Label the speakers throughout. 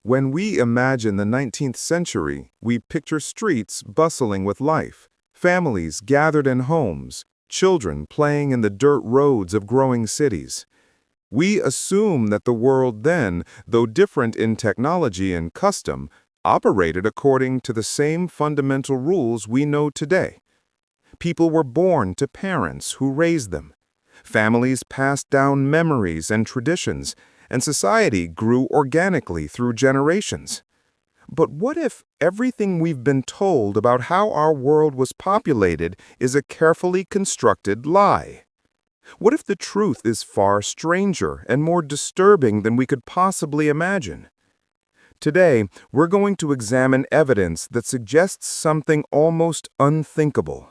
Speaker 1: When we imagine the 19th century, we picture streets bustling with life, families gathered in homes, children playing in the dirt roads of growing cities. We assume that the world then, though different in technology and custom, operated according to the same fundamental rules we know today. People were born to parents who raised them. Families passed down memories and traditions, and society grew organically through generations. But what if everything we've been told about how our world was populated is a carefully constructed lie? What if the truth is far stranger and more disturbing than we could possibly imagine? Today, we're going to examine evidence that suggests something almost unthinkable.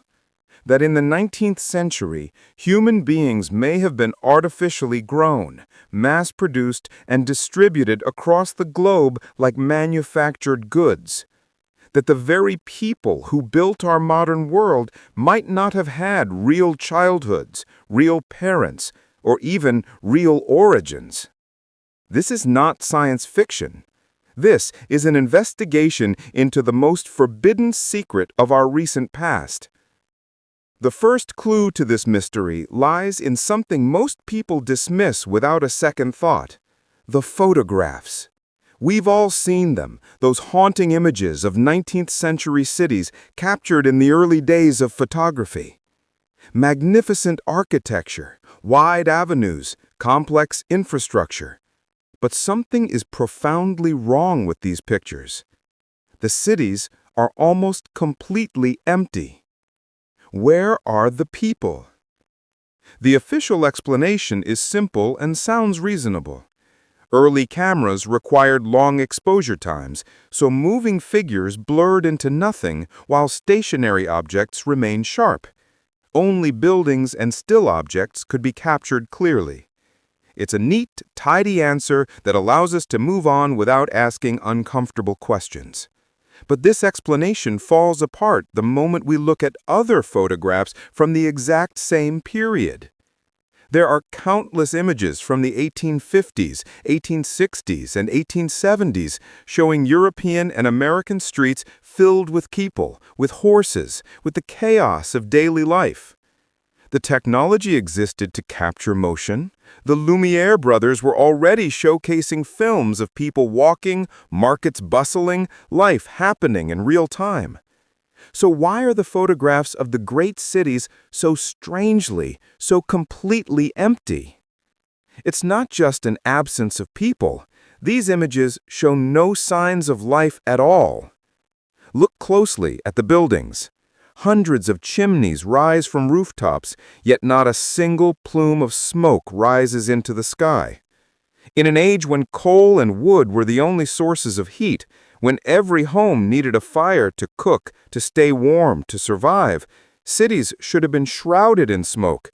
Speaker 1: That in the 19th century, human beings may have been artificially grown, mass-produced, and distributed across the globe like manufactured goods. That the very people who built our modern world might not have had real childhoods, real parents, or even real origins. This is not science fiction. This is an investigation into the most forbidden secret of our recent past. The first clue to this mystery lies in something most people dismiss without a second thought: the photographs. We've all seen them, those haunting images of 19th century cities captured in the early days of photography. Magnificent architecture, wide avenues, complex infrastructure. But something is profoundly wrong with these pictures. The cities are almost completely empty. Where are the people? The official explanation is simple and sounds reasonable. Early cameras required long exposure times, so moving figures blurred into nothing while stationary objects remained sharp. Only buildings and still objects could be captured clearly. It's a neat, tidy answer that allows us to move on without asking uncomfortable questions. But this explanation falls apart the moment we look at other photographs from the exact same period. There are countless images from the 1850s, 1860s, and 1870s showing European and American streets filled with people, with horses, with the chaos of daily life. The technology existed to capture motion. The Lumiere brothers were already showcasing films of people walking, markets bustling, life happening in real time. So why are the photographs of the great cities so strangely, so completely empty? It's not just an absence of people. These images show no signs of life at all. Look closely at the buildings. Hundreds of chimneys rise from rooftops, yet not a single plume of smoke rises into the sky. In an age when coal and wood were the only sources of heat, when every home needed a fire to cook, to stay warm, to survive, cities should have been shrouded in smoke.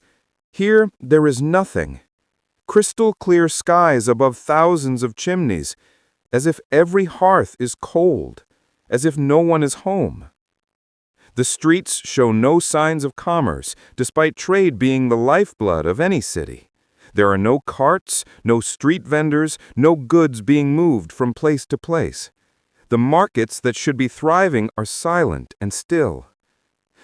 Speaker 1: Here, there is nothing. Crystal clear skies above thousands of chimneys, as if every hearth is cold, as if no one is home. The streets show no signs of commerce, despite trade being the lifeblood of any city. There are no carts, no street vendors, no goods being moved from place to place. The markets that should be thriving are silent and still.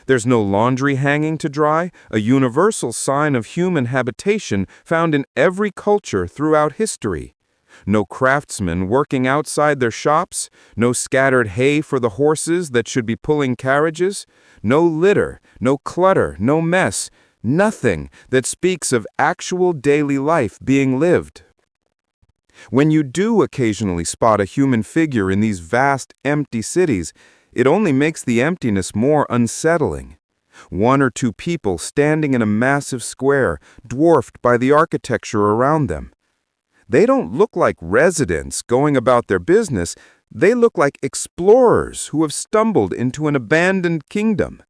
Speaker 1: There's no laundry hanging to dry, a universal sign of human habitation found in every culture throughout history. No craftsmen working outside their shops, no scattered hay for the horses that should be pulling carriages, no litter, no clutter, no mess, nothing that speaks of actual daily life being lived. When you do occasionally spot a human figure in these vast, empty cities, it only makes the emptiness more unsettling. One or two people standing in a massive square, dwarfed by the architecture around them. They don't look like residents going about their business. They look like explorers who have stumbled into an abandoned kingdom.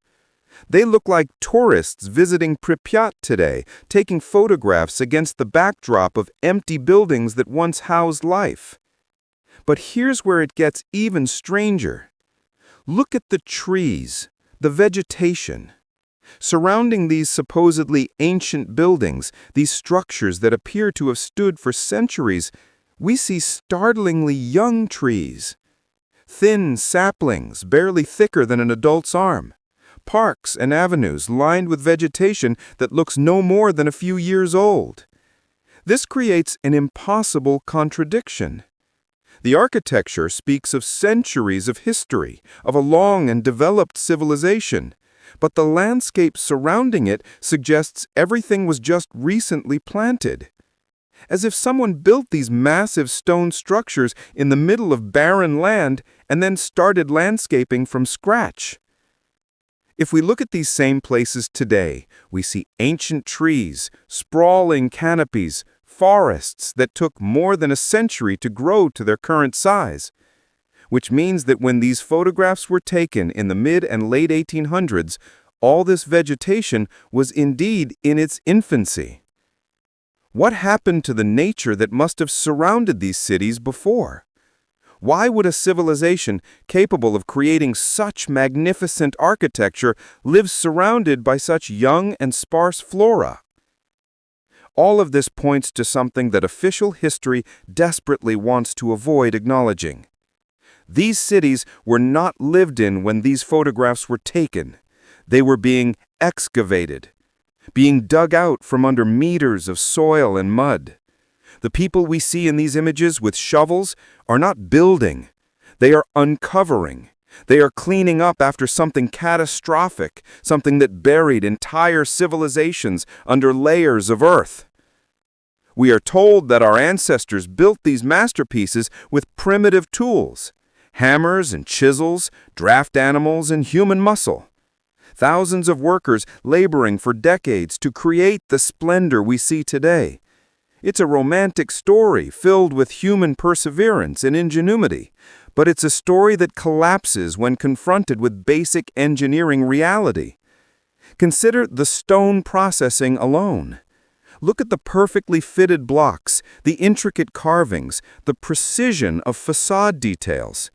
Speaker 1: They look like tourists visiting Pripyat today, taking photographs against the backdrop of empty buildings that once housed life. But here's where it gets even stranger. Look at the trees, the vegetation. Surrounding these supposedly ancient buildings, these structures that appear to have stood for centuries, We see startlingly young trees, thin saplings barely thicker than an adult's arm, parks and avenues lined with vegetation that looks no more than a few years old. This creates an impossible contradiction. The architecture speaks of centuries of history, of a long and developed civilization, but the landscape surrounding it suggests everything was just recently planted. As if someone built these massive stone structures in the middle of barren land and then started landscaping from scratch. If we look at these same places today, we see ancient trees, sprawling canopies, forests that took more than a century to grow to their current size. Which means that when these photographs were taken in the mid and late 1800s, all this vegetation was indeed in its infancy. What happened to the nature that must have surrounded these cities before? Why would a civilization capable of creating such magnificent architecture live surrounded by such young and sparse flora? All of this points to something that official history desperately wants to avoid acknowledging. These cities were not lived in when these photographs were taken. They were being excavated, being dug out from under meters of soil and mud. The people we see in these images with shovels are not building. They are uncovering. They are cleaning up after something catastrophic, something that buried entire civilizations under layers of earth. We are told that our ancestors built these masterpieces with primitive tools, hammers and chisels, draft animals, and human muscle. Thousands of workers laboring for decades to create the splendor we see today. It's a romantic story filled with human perseverance and ingenuity, but it's a story that collapses when confronted with basic engineering reality. Consider the stone processing alone. Look at the perfectly fitted blocks, the intricate carvings, the precision of facade details.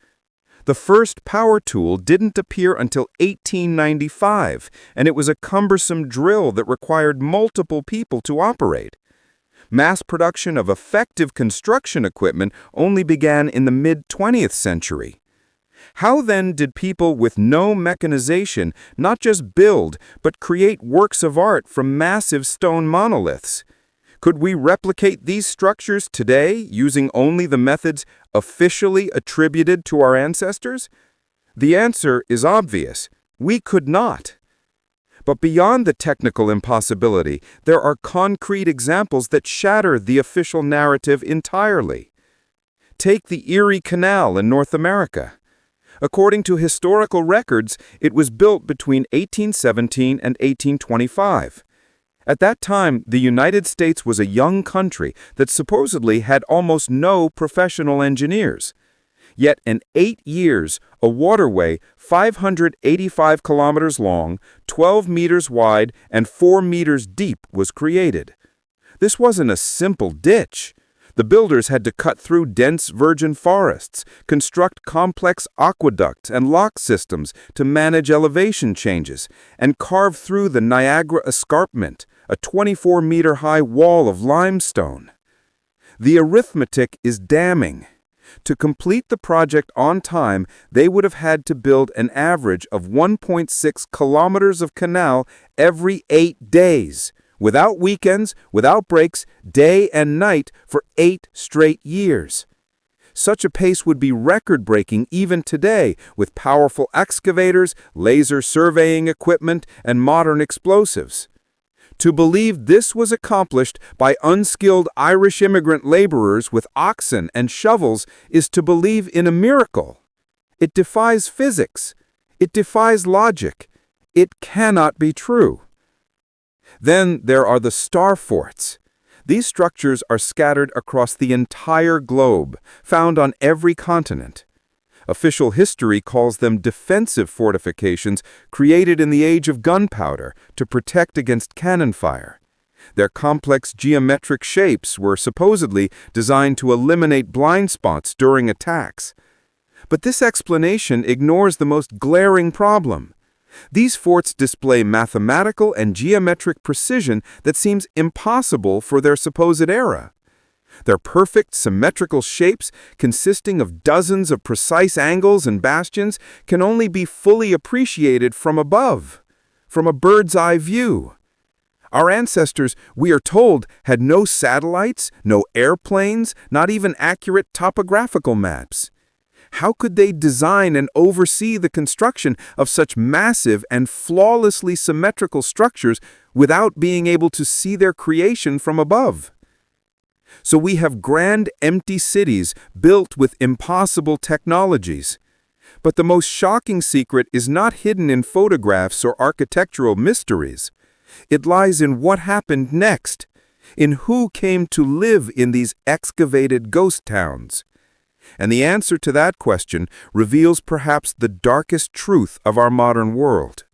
Speaker 1: The first power tool didn't appear until 1895, and it was a cumbersome drill that required multiple people to operate. Mass production of effective construction equipment only began in the mid-20th century. How then did people with no mechanization not just build, but create works of art from massive stone monoliths? Could we replicate these structures today using only the methods officially attributed to our ancestors? The answer is obvious. We could not. But beyond the technical impossibility, there are concrete examples that shatter the official narrative entirely. Take the Erie Canal in North America. According to historical records, it was built between 1817 and 1825. At that time, the United States was a young country that supposedly had almost no professional engineers. Yet in 8 years, a waterway 585 kilometers long, 12 meters wide, and 4 meters deep was created. This wasn't a simple ditch. The builders had to cut through dense virgin forests, construct complex aqueducts and lock systems to manage elevation changes, and carve through the Niagara Escarpment, a 24-meter-high wall of limestone. The arithmetic is damning. To complete the project on time, they would have had to build an average of 1.6 kilometers of canal every 8 days, without weekends, without breaks, day and night for 8 straight years. Such a pace would be record-breaking even today with powerful excavators, laser surveying equipment, and modern explosives. To believe this was accomplished by unskilled Irish immigrant laborers with oxen and shovels is to believe in a miracle. It defies physics. It defies logic. It cannot be true. Then there are the star forts. These structures are scattered across the entire globe, found on every continent. Official history calls them defensive fortifications created in the age of gunpowder to protect against cannon fire. Their complex geometric shapes were supposedly designed to eliminate blind spots during attacks. But this explanation ignores the most glaring problem. These forts display mathematical and geometric precision that seems impossible for their supposed era. Their perfect, symmetrical shapes, consisting of dozens of precise angles and bastions, can only be fully appreciated from above, from a bird's-eye view. Our ancestors, we are told, had no satellites, no airplanes, not even accurate topographical maps. How could they design and oversee the construction of such massive and flawlessly symmetrical structures without being able to see their creation from above? So we have grand, empty cities built with impossible technologies. But the most shocking secret is not hidden in photographs or architectural mysteries. It lies in what happened next, in who came to live in these excavated ghost towns. And the answer to that question reveals perhaps the darkest truth of our modern world.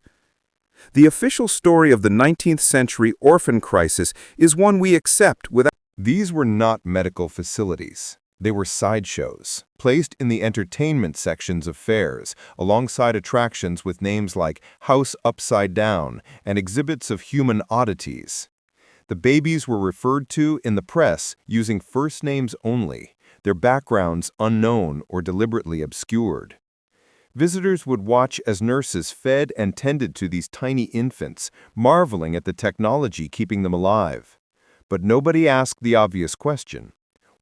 Speaker 1: The official story of the 19th century orphan crisis is one we accept without.
Speaker 2: These were not medical facilities. They were sideshows, placed in the entertainment sections of fairs, alongside attractions with names like House Upside Down and exhibits of human oddities. The babies were referred to in the press using first names only, their backgrounds unknown or deliberately obscured. Visitors would watch as nurses fed and tended to these tiny infants, marveling at the technology keeping them alive. But nobody asked the obvious question.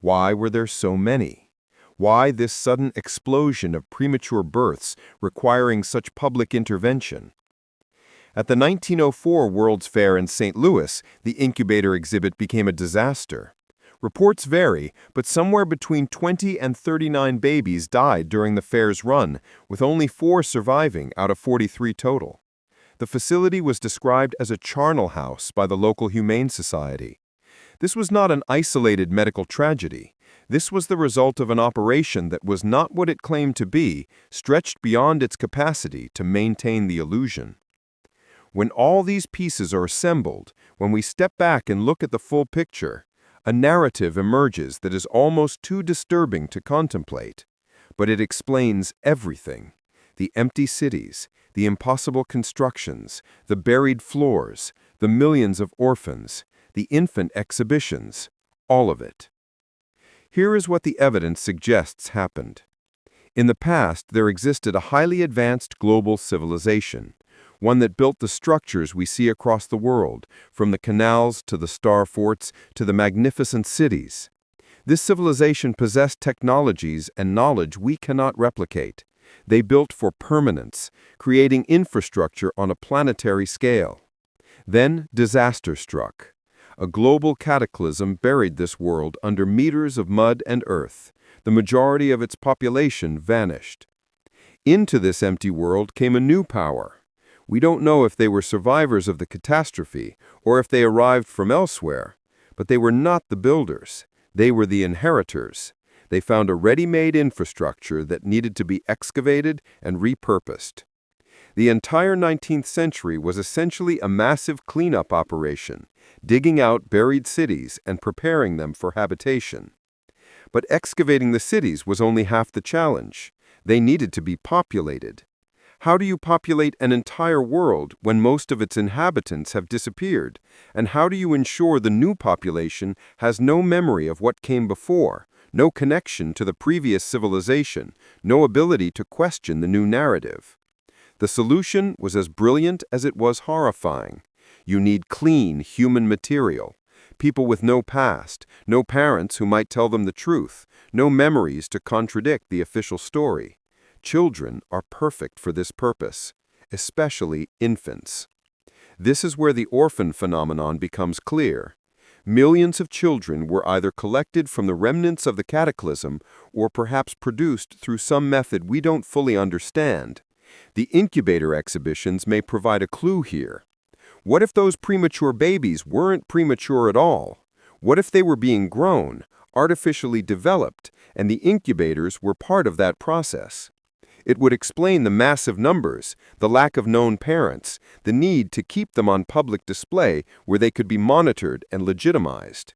Speaker 2: Why were there so many? Why this sudden explosion of premature births requiring such public intervention? At the 1904 World's Fair in St. Louis, the incubator exhibit became a disaster. Reports vary, but somewhere between 20 and 39 babies died during the fair's run, with only 4 surviving out of 43 total. The facility was described as a charnel house by the local Humane Society. This was not an isolated medical tragedy. This was the result of an operation that was not what it claimed to be, stretched beyond its capacity to maintain the illusion. When all these pieces are assembled, when we step back and look at the full picture, a narrative emerges that is almost too disturbing to contemplate. But it explains everything: the empty cities, the impossible constructions, the buried floors, the millions of orphans, the infant exhibitions, all of it. Here is what the evidence suggests happened. In the past, there existed a highly advanced global civilization, one that built the structures we see across the world, from the canals to the star forts to the magnificent cities. This civilization possessed technologies and knowledge we cannot replicate. They built for permanence, creating infrastructure on a planetary scale. Then disaster struck. A global cataclysm buried this world under meters of mud and earth. The majority of its population vanished. Into this empty world came a new power. We don't know if they were survivors of the catastrophe or if they arrived from elsewhere, but they were not the builders. They were the inheritors. They found a ready-made infrastructure that needed to be excavated and repurposed. The entire 19th century was essentially a massive cleanup operation, digging out buried cities and preparing them for habitation. But excavating the cities was only half the challenge. They needed to be populated. How do you populate an entire world when most of its inhabitants have disappeared? And how do you ensure the new population has no memory of what came before, no connection to the previous civilization, no ability to question the new narrative? The solution was as brilliant as it was horrifying. You need clean human material, people with no past, no parents who might tell them the truth, no memories to contradict the official story. Children are perfect for this purpose, especially infants. This is where the orphan phenomenon becomes clear. Millions of children were either collected from the remnants of the cataclysm or perhaps produced through some method we don't fully understand. The incubator exhibitions may provide a clue here. What if those premature babies weren't premature at all? What if they were being grown, artificially developed, and the incubators were part of that process? It would explain the massive numbers, the lack of known parents, the need to keep them on public display where they could be monitored and legitimized.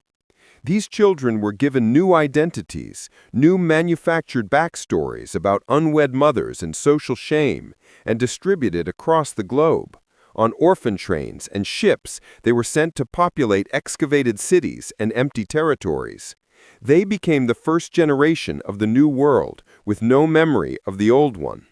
Speaker 2: These children were given new identities, new manufactured backstories about unwed mothers and social shame, and distributed across the globe. On orphan trains and ships, they were sent to populate excavated cities and empty territories. They became the first generation of the new world, with no memory of the old one.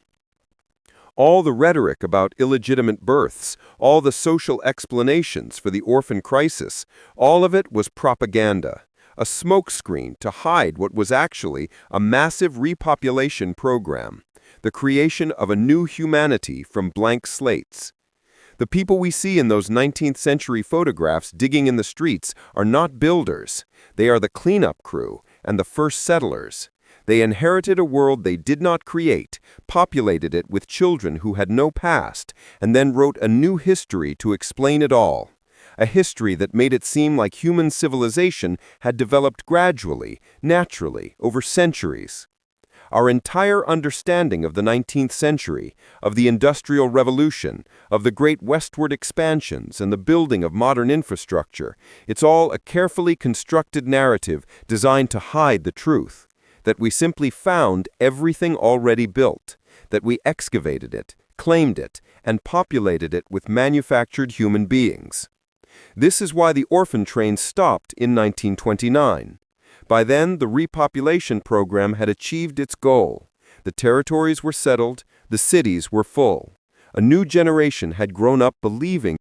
Speaker 2: All the rhetoric about illegitimate births, all the social explanations for the orphan crisis, all of it was propaganda, a smokescreen to hide what was actually a massive repopulation program, the creation of a new humanity from blank slates. The people we see in those 19th century photographs digging in the streets are not builders. They are the cleanup crew and the first settlers. They inherited a world they did not create, populated it with children who had no past, and then wrote a new history to explain it all. A history that made it seem like human civilization had developed gradually, naturally, over centuries. Our entire understanding of the 19th century, of the Industrial Revolution, of the great westward expansions and the building of modern infrastructure, it's all a carefully constructed narrative designed to hide the truth. That we simply found everything already built, that we excavated it, claimed it, and populated it with manufactured human beings. This is why the orphan train stopped in 1929. By then, the repopulation program had achieved its goal. The territories were settled, the cities were full. A new generation had grown up believing